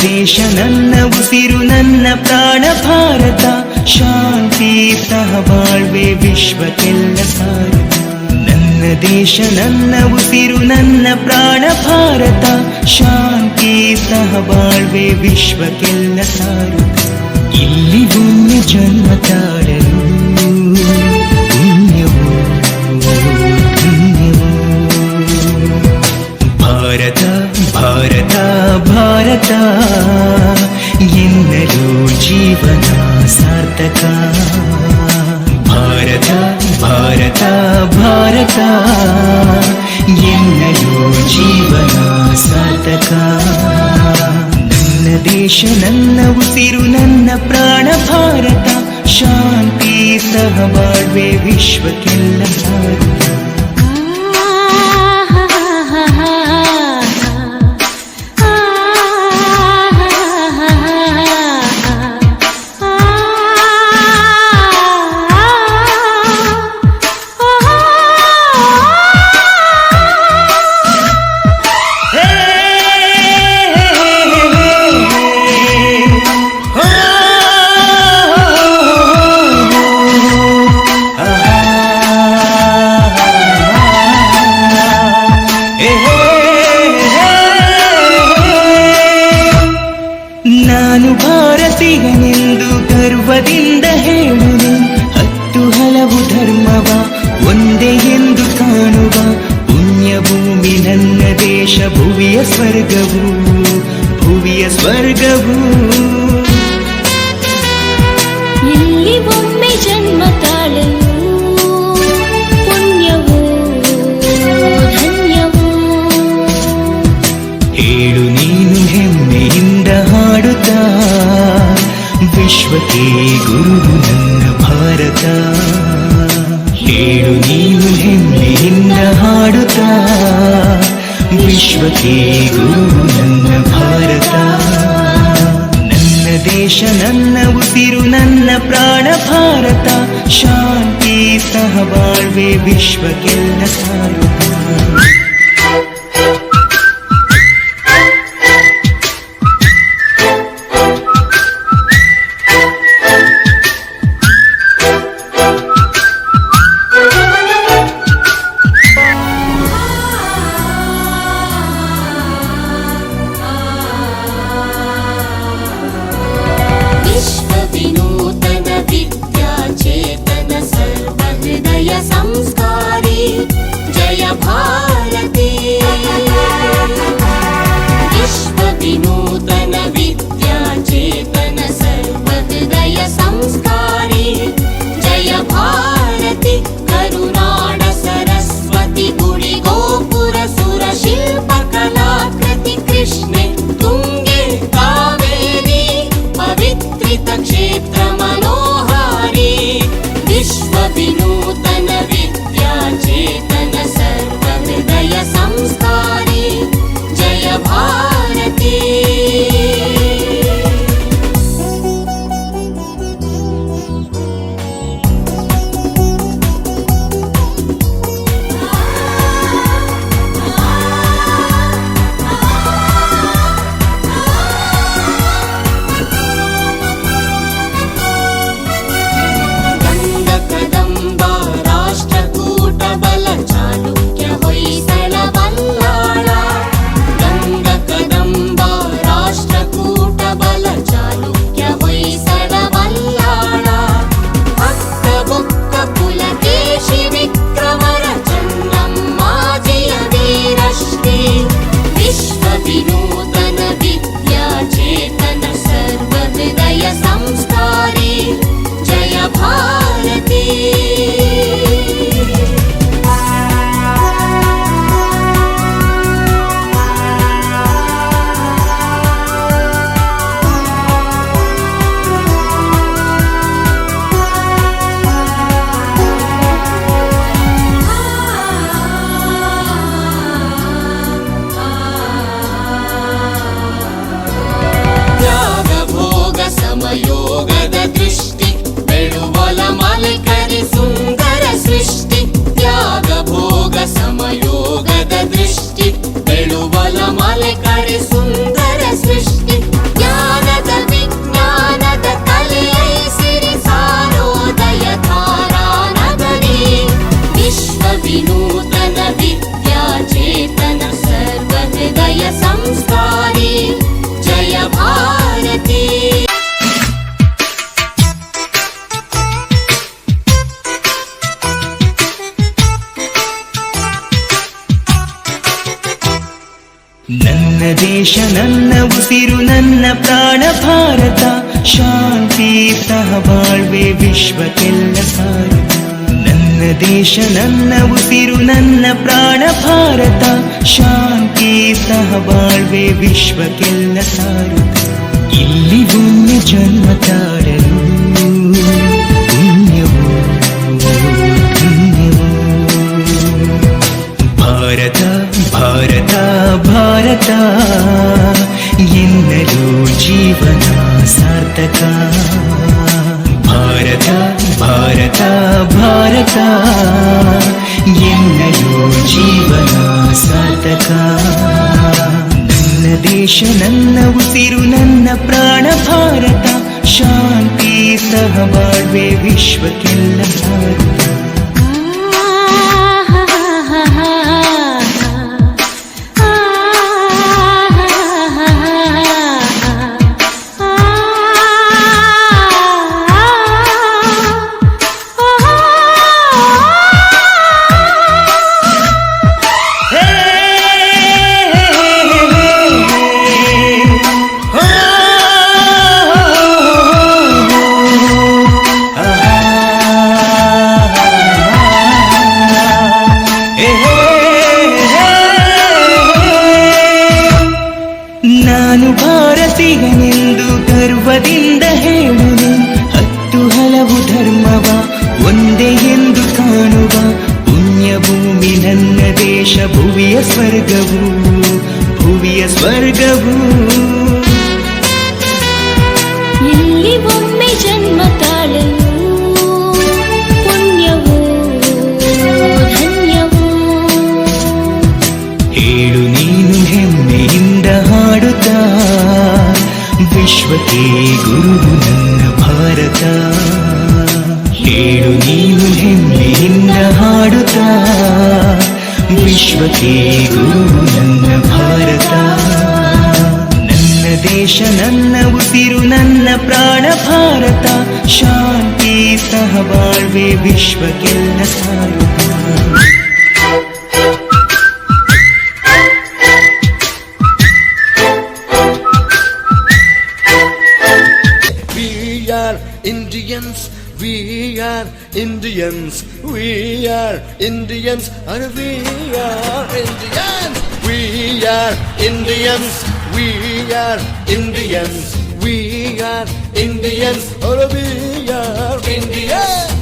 ದೇಶ ನನ್ನ ಉಸಿರು ನನ್ನ ಪ್ರಾಣ ಭಾರತ ಶಾಂತಿ ಸಹಬಾಳ್ವೆ ವಿಶ್ವಕ್ಕೆಲ್ಲ ಸಾರುತ್ತ ನನ್ನ ದೇಶ ನನ್ನ ಉಸಿರು ನನ್ನ ಪ್ರಾಣ ಭಾರತ ಶಾಂತಿ ಸಹಬಾಳ್ವೆ ವಿಶ್ವಕ್ಕೆಲ್ಲ ಸಾರುತ್ತ ಇಲ್ಲಿ ಒಮ್ಮೆ ಜನ್ಮ ತಾಳಲು ಪುಣ್ಯವೋ ಧನ್ಯವೋ ಭಾರತ ಭಾರತ ಭಾರತ ಎನ್ನಲು ಜೀವನ ಸಾರ್ಥಕ ಭಾರತ ಭಾರತ ಭಾರತ ಎನ್ನಲು ಜೀವನ ಸಾರ್ಥಕ ನನ್ನ ದೇಶ ನನ್ನ ಉಸಿರು ನನ್ನ ಪ್ರಾಣ ಭಾರತ ಶಾಂತಿ ಸಹಬಾಳ್ವೆ ವಿಶ್ವಕ್ಕೆಲ್ಲ ಸಾರುತ್ತ ನಾನು ಭಾರತೀಯನೆಂದು ಗರ್ವದಿಂದ ಹೇಳುವೆ ಹತ್ತು ಹಲವು ಧರ್ಮವ ಒಂದೇ ಎಂದು ಕಾಣುವ ಪುಣ್ಯ ಭೂಮಿ ನನ್ನ ದೇಶ ಭುವಿಯ ಸ್ವರ್ಗವು ಭುವಿಯ ಸ್ವರ್ಗವು ಇಲ್ಲಿ ಒಮ್ಮೆ ಜನ್ಮ ತಾಳಲು ಪುಣ್ಯವೋ ಧನ್ಯವೋ ಹೇಳು ನೀನು ಹೆಮ್ಮೆಯಿಂದ ಹಾಡುತ್ತಾ ವಿಶ್ವಕ್ಕೆ ಗುರು ನನ್ನ ಭಾರತ ಹೇಳು ನೀನು ಹೆಮ್ಮೆಯಿಂದ ಹಾಡುತ್ತಾ ವಿಶ್ವಕ್ಕೆ ಗುರು ನನ್ನ ಭಾರತ ನನ್ನ ದೇಶ ನನ್ನ ಉಸಿರು ನನ್ನ ಪ್ರಾಣ ಭಾರತ ಶಾಂತಿ ಸಹಬಾಳ್ವೆ ವಿಶ್ವಕ್ಕೆಲ್ಲ ಸಾರುತ್ತ विश्वविनूतन विद्याचेतन सर्वहृदय संस्कारी जय भारती विश्वविनूतन विद्याचेतन सर्वहृदय संस्कारी जय भारती करुनाड सरस्वती गुडी गोपुर सुर शिल्पकलाकृति कृष्णे तुंगे कावेरी पवित्रित क्षेत्र मनोहारी विश्वविनूतन विद्याचेतन सर्वहृदय संस्कारी जय भारती कदंबा राष्ट्रकूट बल चालुक्य होय्सळ बल्लाळ गंग ನನ್ನ ದೇಶ ನನ್ನ ಉಸಿರು ನನ್ನ ಪ್ರಾಣ ಭಾರತ ಶಾಂತಿ ಸಹಬಾಳ್ವೆ ವಿಶ್ವಕ್ಕೆಲ್ಲ ಸಾರುತ್ತ ನನ್ನ ದೇಶ ನನ್ನ ಉಸಿರು ನನ್ನ ಪ್ರಾಣ ಭಾರತ ಶಾಂತಿ ಸಹಬಾಳ್ವೆ ವಿಶ್ವಕ್ಕೆಲ್ಲ ಸಾರುತ್ತ ಇಲ್ಲಿ ಭೂಮಿ ಜನ್ಮ ತಾಳಲು ಪುಣ್ಯವೋ ಧನ್ಯವೋ ಭಾರತ ಭಾರತ ಭಾರತ ಎನ್ನಲು ಜೀವನ ಸಾರ್ಥಕ ಭಾರತ ಭಾರತ ಭಾರತ ಎನ್ನಲು ಜೀವನ ಸಾರ್ಥಕ ನನ್ನ ದೇಶ ನನ್ನ ಉಸಿರು ನನ್ನ ಪ್ರಾಣ ಭಾರತ ಶಾಂತಿ ಸಹಬಾಳ್ವೆ ವಿಶ್ವಕ್ಕೆಲ್ಲ ಸಾರುತ್ತ ನಾನು ಭಾರತೀಯನೆಂದು ಗರ್ವದಿಂದ ಹೇಳುವೆ ಹತ್ತು ಹಲವು ಧರ್ಮವ ಒಂದೇ ಎಂದು ಕಾಣುವ ಪುಣ್ಯ ಭೂಮಿ ನನ್ನ ದೇಶ ಭುವಿಯ ಸ್ವರ್ಗವು ಭುವಿಯ ಸ್ವರ್ಗವು ಇಲ್ಲಿ ಒಮ್ಮೆ ಜನ್ಮ ತಾಳಲು ಪುಣ್ಯವೋ ಧನ್ಯವೋ ಹೇಳು ನೀನು ಹೆಮ್ಮೆಯಿಂದ ಹಾಡುತ್ತಾ ವಿಶ್ವಕ್ಕೆ ಗುರು ನನ್ನ ಭಾರತ ಹೇಳು ನೀನು ಹೆಮ್ಮೆಯಿಂದ ಹಾಡುತ್ತಾ ವಿಶ್ವಕ್ಕೆ ಗುರು ನನ್ನ ಭಾರತ ನನ್ನ ದೇಶ ನನ್ನ ಉಸಿರು ನನ್ನ ಪ್ರಾಣ ಭಾರತ ಶಾಂತಿ ಸಹಬಾಳ್ವೆ ವಿಶ್ವಕ್ಕೆಲ್ಲ ಸಾರುತ್ತ Indians, we are Indians, we are Indians, and we are Indians, we are Indians, we are Indians, we are Indians, and we are Indians.